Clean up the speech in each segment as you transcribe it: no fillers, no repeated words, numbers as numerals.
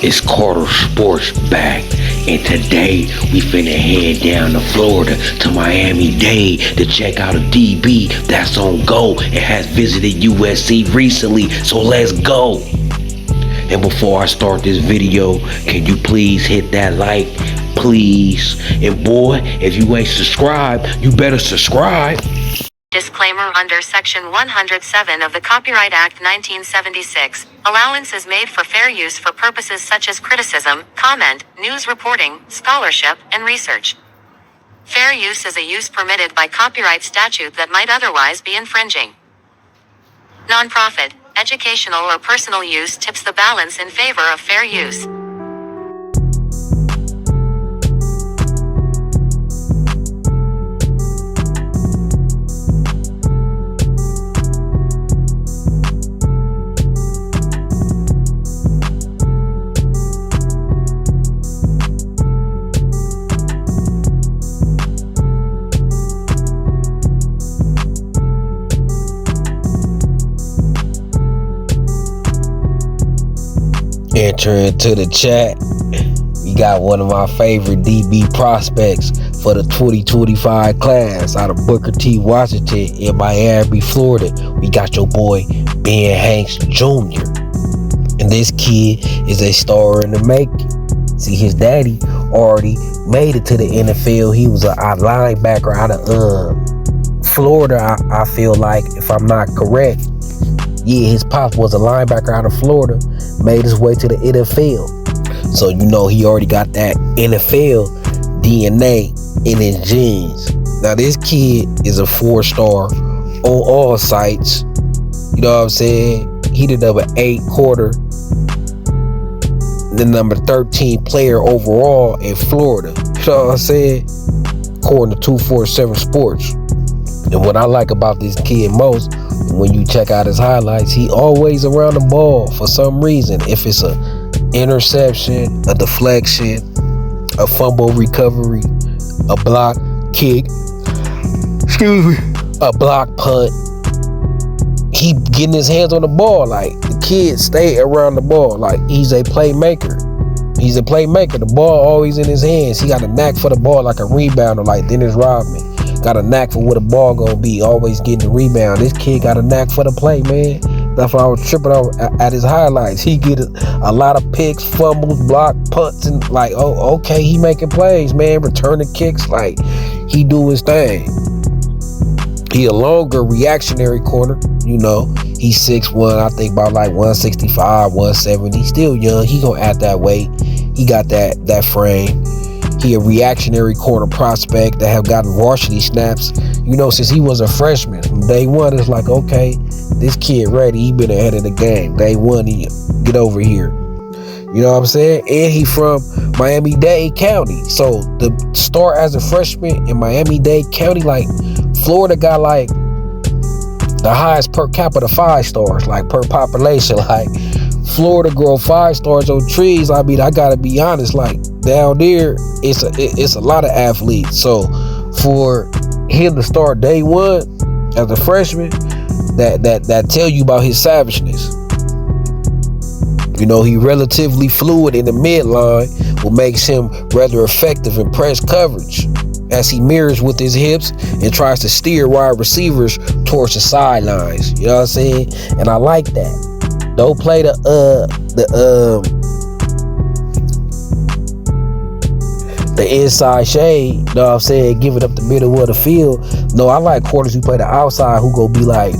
It's Carter Sports back, and today we finna head down to Florida to Miami-Dade to check out a DB that's on go and has visited USC recently, so let's go. And before I start this video, can you please hit that like, please? And boy, if you ain't subscribed, you better subscribe. Disclaimer: under Section 107 of the Copyright Act 1976, allowance is made for fair use for purposes such as criticism, comment, news reporting, scholarship, and research. Fair use is a use permitted by copyright statute that might otherwise be infringing. Nonprofit, educational, or personal use tips the balance in favor of fair use. Enter into the chat. We got one of my favorite DB prospects for the 2025 class out of Booker T. Washington in Miami, Florida. We got your boy Ben Hanks Jr. And this kid is a star in the making. See, his daddy already made it to the NFL. He was a linebacker out of Florida, I feel like, if I'm not correct. Yeah, his pop was a linebacker out of Florida, made his way to the NFL. So, you know, he already got that NFL DNA in his genes. Now, this kid is a 4-star on all sites. You know what I'm saying? He the number 8 quarter, the number 13 player overall in Florida. You know what I'm saying? According to 247 Sports. And what I like about this kid most, when you check out his highlights, he always around the ball for some reason. If it's a interception, a deflection, a fumble recovery, a block kick, a block punt, he getting his hands on the ball. Like, the kid stay around the ball. Like, he's a playmaker. He's a playmaker. The ball always in his hands. He got a knack for the ball, like a rebounder, like Dennis Rodman. Got a knack for where the ball gonna be, always getting the rebound. This kid got a knack for the play, man. That's why I was tripping out at his highlights. He get a lot of picks, fumbles, block, punts, and like, oh, okay, he making plays, man. Returning kicks, like, he do his thing. He a longer reactionary corner, you know. He's 6'1", I think about like 165, 170. He's still young. He gonna add that weight. He got that frame. He a reactionary corner prospect that have gotten varsity snaps, you know, since he was a freshman. From day one, it's like, okay, this kid ready. He been ahead of the game. Day one, he get over here. You know what I'm saying? And he from Miami-Dade County. So the start as a freshman in Miami-Dade County, like, Florida got like the highest per capita 5 stars, like per population. Like, Florida grow 5 stars on trees. I mean, I gotta be honest, like, down there, it's a lot of athletes. So for him to start day one as a freshman, that tell you about his savageness. You know, he relatively fluid in the midline, what makes him rather effective in press coverage, as he mirrors with his hips and tries to steer wide receivers towards the sidelines. You know what I'm saying? And I like that. Don't play the inside shade, you know what I'm saying, give it up the middle of the field. No, I like quarters who play the outside, who go be like,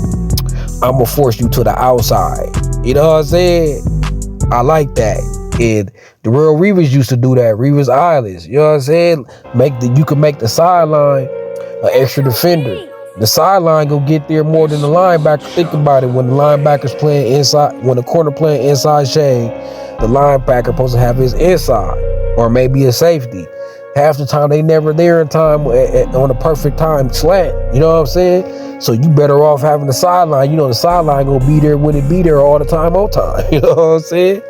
I'm gonna force you to the outside. You know what I'm saying? I like that. And the real Reavers used to do that. Reavers Islands, you know what I'm saying? You can make the sideline an extra defender. The sideline go get there more than the linebacker. Think about it. When the linebacker's playing inside, when the corner playing inside shade, the linebacker supposed to have his inside, or maybe a safety. Half the time they never there in time on a perfect time slant. You know what I'm saying? So you better off having the sideline. You know, the sideline gonna be there when it be there all the time on time. You know what I'm saying?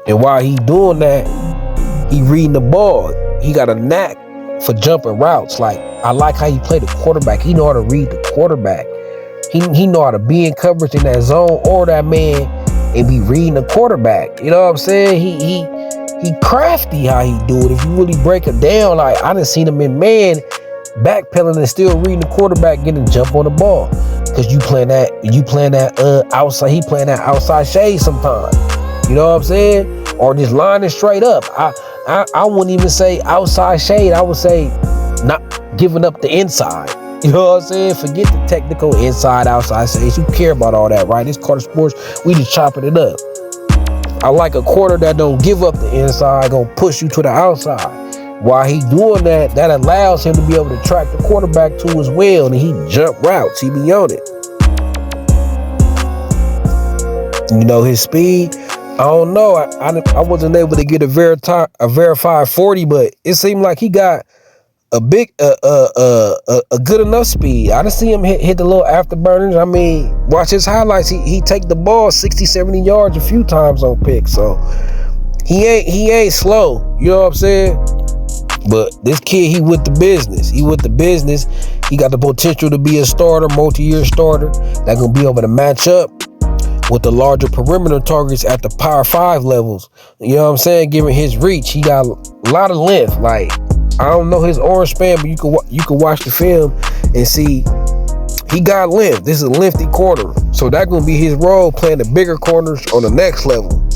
And while he doing that, he reading the ball. He got a knack for jumping routes. Like, I like how he play the quarterback. He know how to read the quarterback. He know how to be in coverage in that zone, or that man and be reading the quarterback. You know what I'm saying? He crafty how he do it. If you really break it down, like I done seen him in man backpedaling and still reading the quarterback, getting jump on the ball. Cause you playing that outside, he playing that outside shade sometimes. You know what I'm saying? Or just lining straight up. I wouldn't even say outside shade. I would say not giving up the inside. You know what I'm saying? Forget the technical inside, outside shades. Who care about all that, right? It's Carter Sports. We just chopping it up. I like a corner that don't give up the inside, gonna push you to the outside. While he doing that, that allows him to be able to track the quarterback to as well, and he jump routes. He be on it. You know, his speed, I don't know. I wasn't able to get a verified 40, but it seemed like he got a good enough speed. I done see him hit the little afterburners. I mean, watch his highlights. He take the ball 60, 70 yards a few times on pick. So he ain't slow. You know what I'm saying? But this kid, he with the business. He got the potential to be a starter, multi-year starter. That gonna be able to match up with the larger perimeter targets at the Power 5 levels. You know what I'm saying? Given his reach, he got a lot of length. Like, I don't know his arm span, but you can watch the film and see he got length. This is a lengthy corner. So that's gonna be his role, playing the bigger corners on the next level.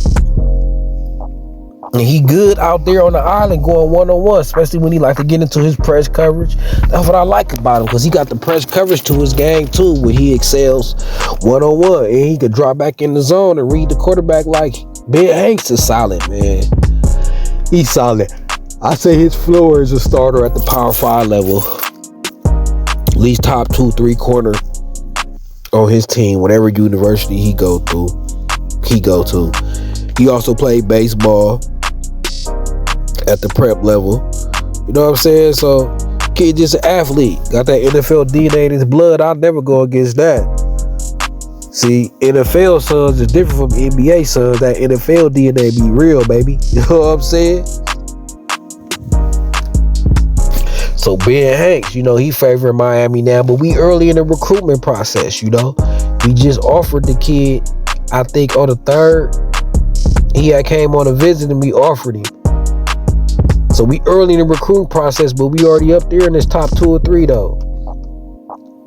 And he good out there on the island going one-on-one, especially when he like to get into his press coverage. That's what I like about him, because he got the press coverage to his game too, where he excels one-on-one. And he could drop back in the zone and read the quarterback like Ben Hanks is solid, man. He's solid. I say his floor is a starter at the Power 5 level. At least top 2-3 corner on his team, whatever university he go to. He also played baseball at the prep level. You know what I'm saying? So, kid just an athlete. Got that NFL DNA in his blood. I'll never go against that. See, NFL sons is different from NBA sons. That NFL DNA be real, baby. You know what I'm saying? So Ben Hanks, you know, he favoring Miami now, but we early in the recruitment process, you know. We just offered the kid, I think on the 3rd, he had came on a visit and we offered him. So we early in the recruiting process, but we already up there in this top 2 or 3 though.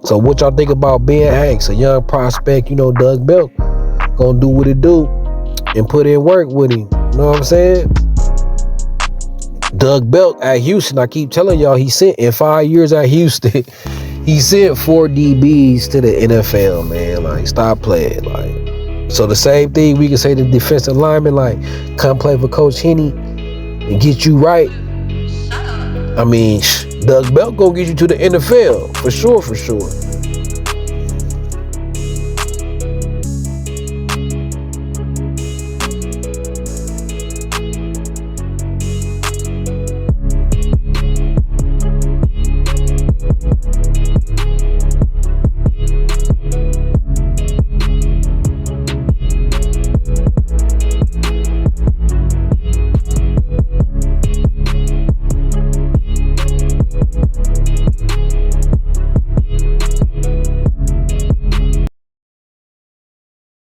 So what y'all think about Ben Hanks, a young prospect? You know, Doug Belk gonna do what it do and put in work with him. You know what I'm saying? Doug Belk at Houston, I keep telling y'all, he sent in 5 years at Houston, he sent 4 DBs to the NFL, man. Like, stop playing. Like, so the same thing we can say to defensive linemen, like, come play for Coach Henny and get you right. I mean, Doug Belk gonna get you to the NFL for sure.